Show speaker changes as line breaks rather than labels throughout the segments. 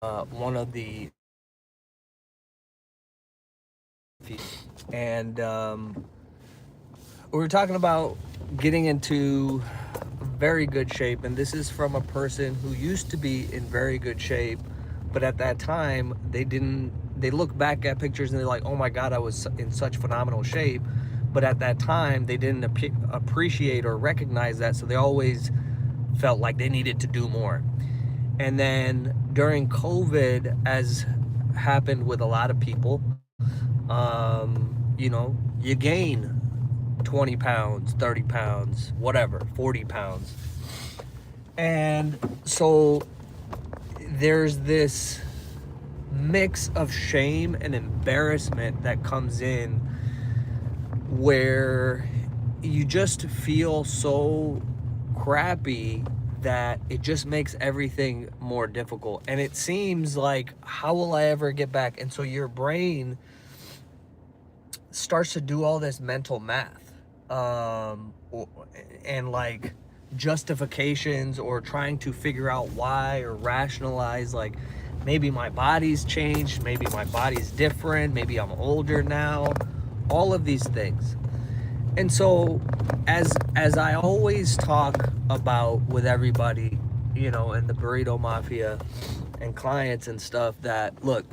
one of the and we were talking about getting into very good shape, and this is from a person who used to be in very good shape, but at that time they look back at pictures and they're like, oh my god, I was in such phenomenal shape, but at that time they didn't appreciate or recognize that, so they always felt like they needed to do more. And then during COVID, as happened with a lot of people, you gain 20 pounds, 30 pounds, whatever, 40 pounds. And so there's this mix of shame and embarrassment that comes in where you just feel so crappy that it just makes everything more difficult. And it seems like, how will I ever get back? And so your brain starts to do all this mental math, and like justifications, or trying to figure out why, or rationalize, like, maybe my body's changed, maybe my body's different, maybe I'm older now, all of these things. And so as I always talk about with everybody, in the Burrito Mafia and clients and stuff, that look,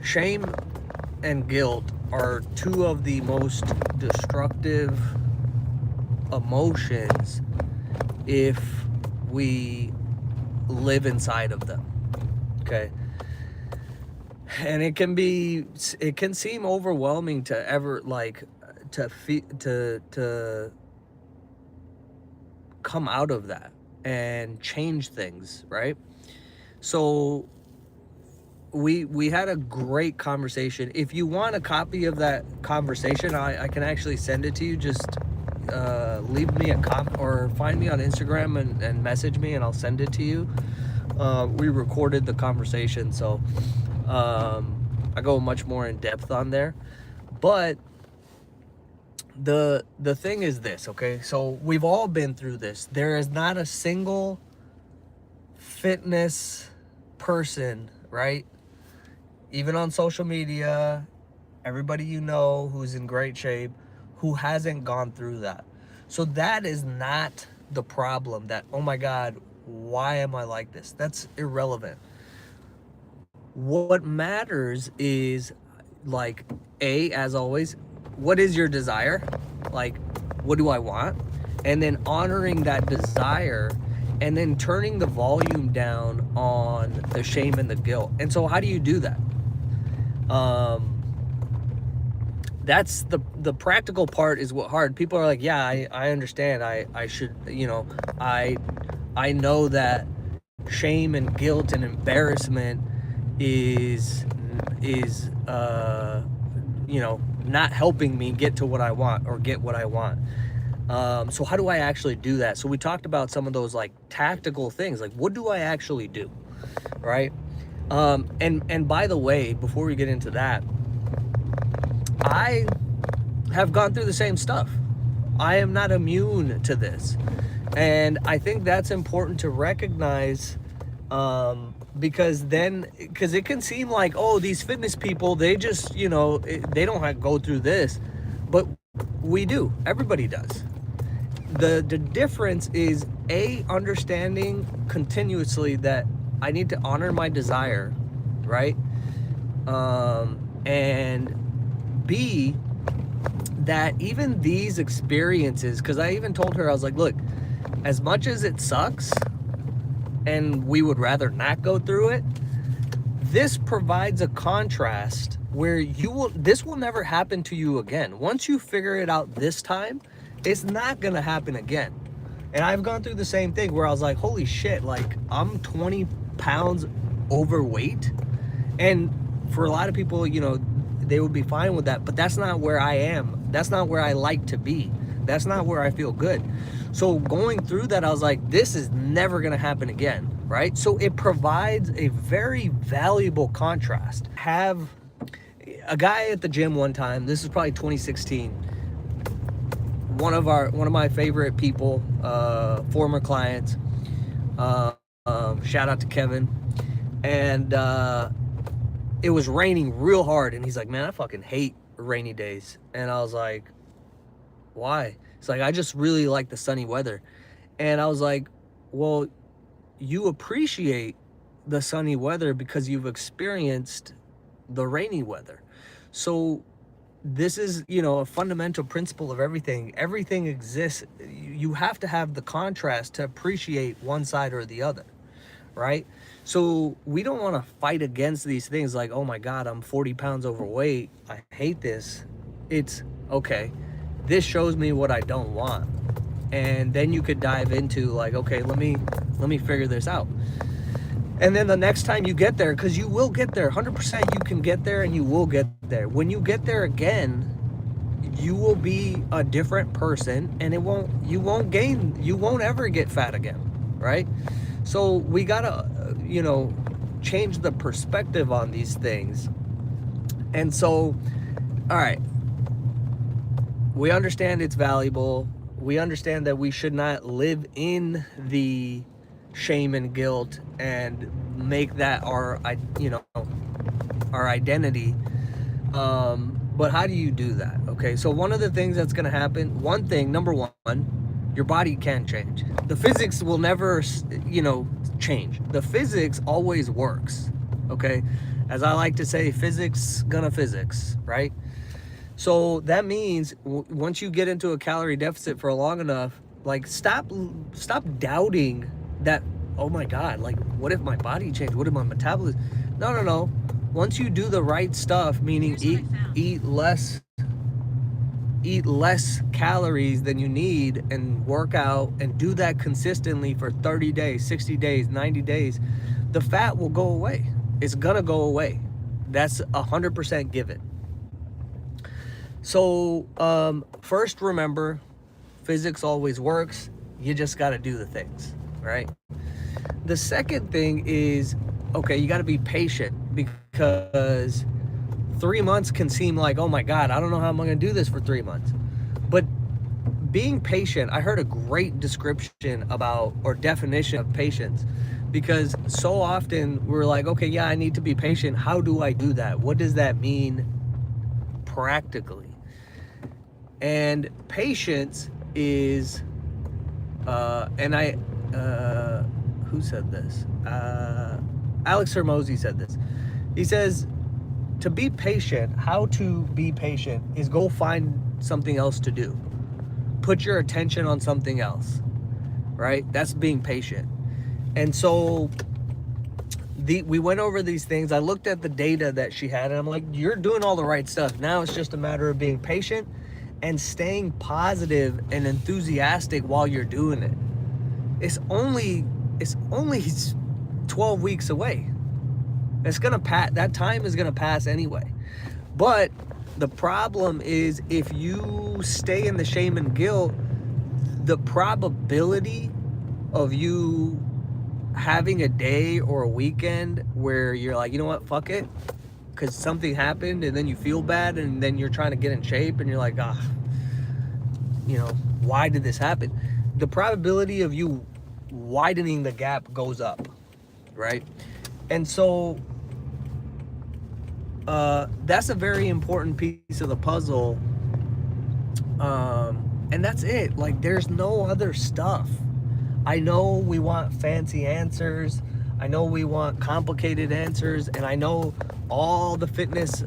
shame and guilt are two of the most destructive emotions if we live inside of them. Okay. And it can seem overwhelming to ever, like, to come out of that and change things, right? So we had a great conversation. If you want a copy of that conversation, I can actually send it to you. Just leave me a or find me on Instagram and message me, and I'll send it to you. We recorded the conversation, so I go much more in depth on there. But the thing is this, okay? So we've all been through this. There is not a single fitness person, right? Even on social media, everybody who's in great shape, who hasn't gone through that. So that is not the problem, that, oh my God, why am I like this? That's irrelevant. What matters is, like, as always, what is your desire? Like, what do I want? And then honoring that desire, and then turning the volume down on the shame and the guilt. And so how do you do that? That's the practical part is what hard. People are like, yeah, I understand. I should, I know that shame and guilt and embarrassment is not helping me get to what I want, or get what I want. So how do I actually do that? So we talked about some of those, like, tactical things, like, what do I actually do, right? And by the way, before we get into that, I have gone through the same stuff. I am not immune to this. And I think that's important to recognize, because it can seem like, oh, these fitness people, they just, they don't have to go through this. But we do. Everybody does. The difference is, understanding continuously that I need to honor my desire, right? And B, that even these experiences, because I even told her, I was like, look, as much as it sucks and we would rather not go through it, this provides a contrast where this will never happen to you again. Once you figure it out this time, it's not gonna happen again. And I've gone through the same thing where I was like, holy shit, like, I'm 20 pounds overweight. And for a lot of people, they would be fine with that, but that's not where I am. That's not where I like to be. That's not where I feel good. So going through that, I was like, this is never gonna happen again, right? So it provides a very valuable contrast. Have a guy at the gym one time, this is probably 2016, one of my favorite people, former clients, Shout out to Kevin. And it was raining real hard, and he's like, man, I fucking hate rainy days. And I was like, why? It's like, I just really like the sunny weather. And I was like, well, you appreciate the sunny weather because you've experienced the rainy weather. So this is, you know, a fundamental principle of everything. Everything exists. You have to have the contrast to appreciate one side or the other, right? So we don't want to fight against these things like, oh my God, I'm 40 pounds overweight, I hate this. It's okay, this shows me what I don't want. And then you could dive into like, okay, let me figure this out. And then the next time you get there, because you will get there, 100% you can get there, and you will get there. When you get there again, you will be a different person, and you won't ever get fat again, right? So we gotta, you know, change the perspective on these things. And so, all right, we understand it's valuable. We understand that we should not live in the shame and guilt and make that our, you know, our identity. But how do you do that? Okay, so one of the things that's going to happen, one thing, number one, your body can change. The physics will never, you know, change. The physics always works. Okay, as I like to say, physics gonna physics, right? So that means once you get into a calorie deficit for long enough, like stop doubting that, oh my God, like what if my body changed? What if my metabolism? No. Once you do the right stuff, meaning eat less calories than you need and work out and do that consistently for 30 days, 60 days, 90 days, the fat will go away. It's gonna go away. That's 100% given. So first, remember, physics always works. You just got to do the things, right? The second thing is, okay, you got to be patient, because 3 months can seem like, oh my God, I don't know how I'm going to do this for 3 months. But being patient, I heard a great description about, or definition of patience, because so often we're like, okay, yeah, I need to be patient. How do I do that? What does that mean practically? And patience is, who said this? Alex Hermosi said this. He says, to be patient, how to be patient is go find something else to do. Put your attention on something else, right? That's being patient. And so we went over these things. I looked at the data that she had, and I'm like, you're doing all the right stuff. Now it's just a matter of being patient and staying positive and enthusiastic while you're doing it. It's only 12 weeks away. It's gonna pass. That time is gonna pass anyway. But the problem is, if you stay in the shame and guilt, the probability of you having a day or a weekend where you're like, you know what, fuck it, because something happened, and then you feel bad, and then you're trying to get in shape, and you're like, you know, why did this happen? The probability of you widening the gap goes up, right? And so that's a very important piece of the puzzle. And that's it. Like, there's no other stuff. I know we want fancy answers. I know we want complicated answers, and I know all the fitness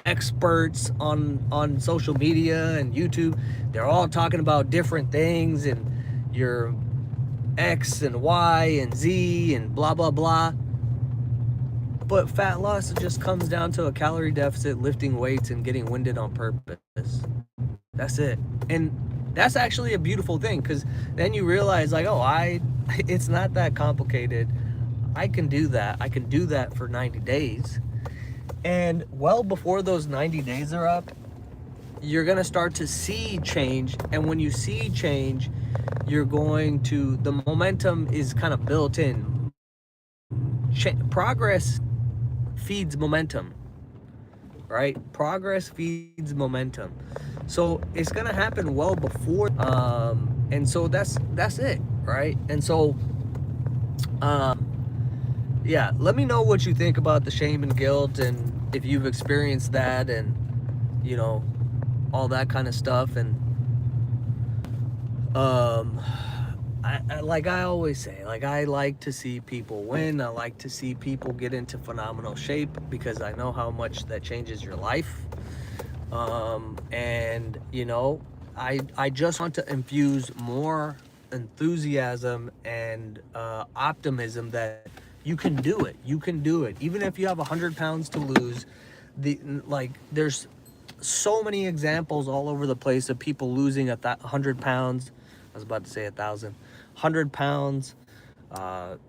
experts on social media and YouTube, they're all talking about different things, and your X and Y and Z and blah, blah, blah. But fat loss just comes down to a calorie deficit, lifting weights, and getting winded on purpose. That's it. And that's actually a beautiful thing, because then you realize, like, oh, it's not that complicated. I can do that. I can do that for 90 days. And well before those 90 days are up, you're going to start to see change. And when you see change, you're going to, the momentum is kind of built in. Progress feeds momentum, right? Progress feeds momentum. So it's going to happen well before. And so that's it, right? And so, yeah, let me know what you think about the shame and guilt, and if you've experienced that, and you know, all that kind of stuff. And um like I always say, like, I like to see people win. I like to see people get into phenomenal shape, because I know how much that changes your life. And you know, I just want to infuse more enthusiasm and optimism that you can do it. You can do it, even if you have 100 pounds to lose. Like, there's so many examples all over the place of people losing 100 pounds. I was about to say 1,000, 100 pounds.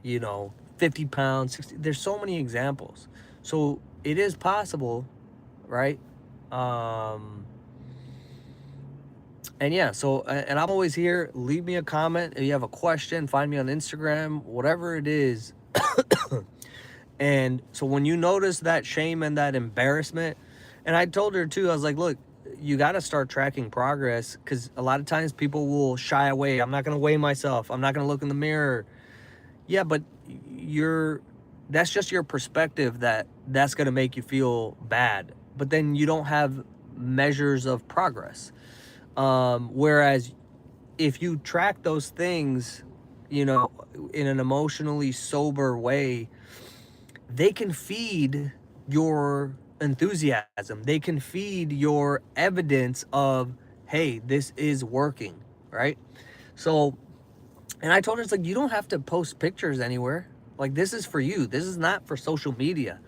You know, 50 pounds, 60. There's so many examples. So it is possible, right? Um, and yeah, so, and I'm always here. Leave me a comment if you have a question. Find me on Instagram, whatever it is. And so when you notice that shame and that embarrassment, and I told her too, I was like, look, you got to start tracking progress, because a lot of times people will shy away. I'm not going to weigh myself. I'm not going to look in the mirror. Yeah, but you're that's just your perspective, that's going to make you feel bad. But then you don't have measures of progress. Whereas if you track those things, you know, in an emotionally sober way, they can feed your enthusiasm. They can feed your evidence of, hey, this is working, right? So, and I told her, it's like, you don't have to post pictures anywhere. Like, this is for you. This is not for social media.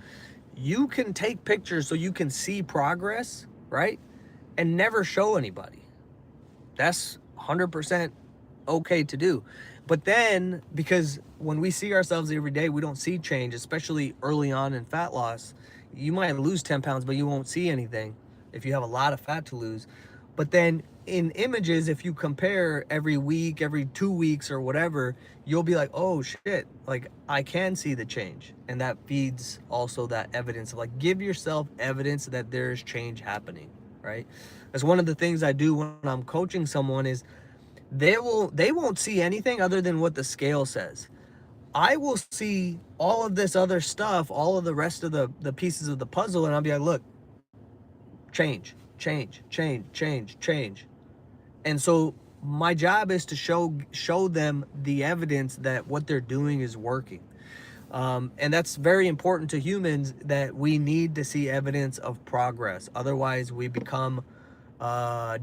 You can take pictures so you can see progress, right? And never show anybody. That's 100% okay to do. But then, because when we see ourselves every day, we don't see change, especially early on in fat loss. You might lose 10 pounds, but you won't see anything if you have a lot of fat to lose. But then in images, if you compare every week, every 2 weeks or whatever, you'll be like, oh shit, like, I can see the change. And that feeds also that evidence of, like, give yourself evidence that there's change happening, right? That's one of the things I do when I'm coaching someone, is they won't see anything other than what the scale says. I will see all of this other stuff, all of the rest of the pieces of the puzzle, and I'll be like, look, change, change, change, change, change. And so my job is to show them the evidence that what they're doing is working. And that's very important to humans, that we need to see evidence of progress. Otherwise, we become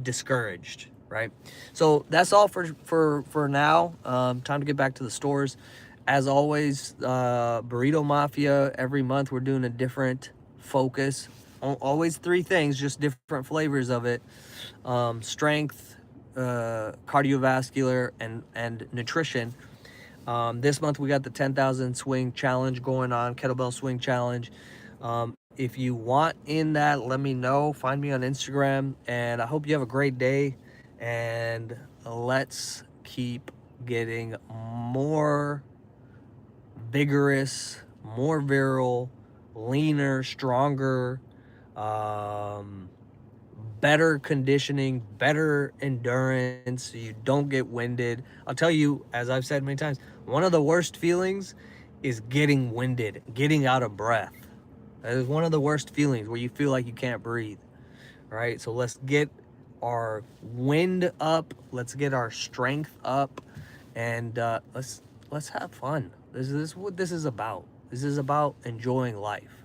discouraged, right? So that's all for now. Time to get back to the stores. As always, Burrito Mafia, every month we're doing a different focus. Always three things, just different flavors of it. Strength, cardiovascular, and nutrition. This month we got the 10,000 swing challenge going on, kettlebell swing challenge. If you want in that, let me know. Find me on Instagram, and I hope you have a great day. And let's keep getting more vigorous, more virile, leaner, stronger, um, better conditioning, better endurance, so you don't get winded. I'll tell you, as I've said many times, one of the worst feelings is getting winded, getting out of breath. That is one of the worst feelings, where you feel like you can't breathe, right? So let's get our wind up, let's get our strength up, and let's have fun. This is what this is about. This is about enjoying life.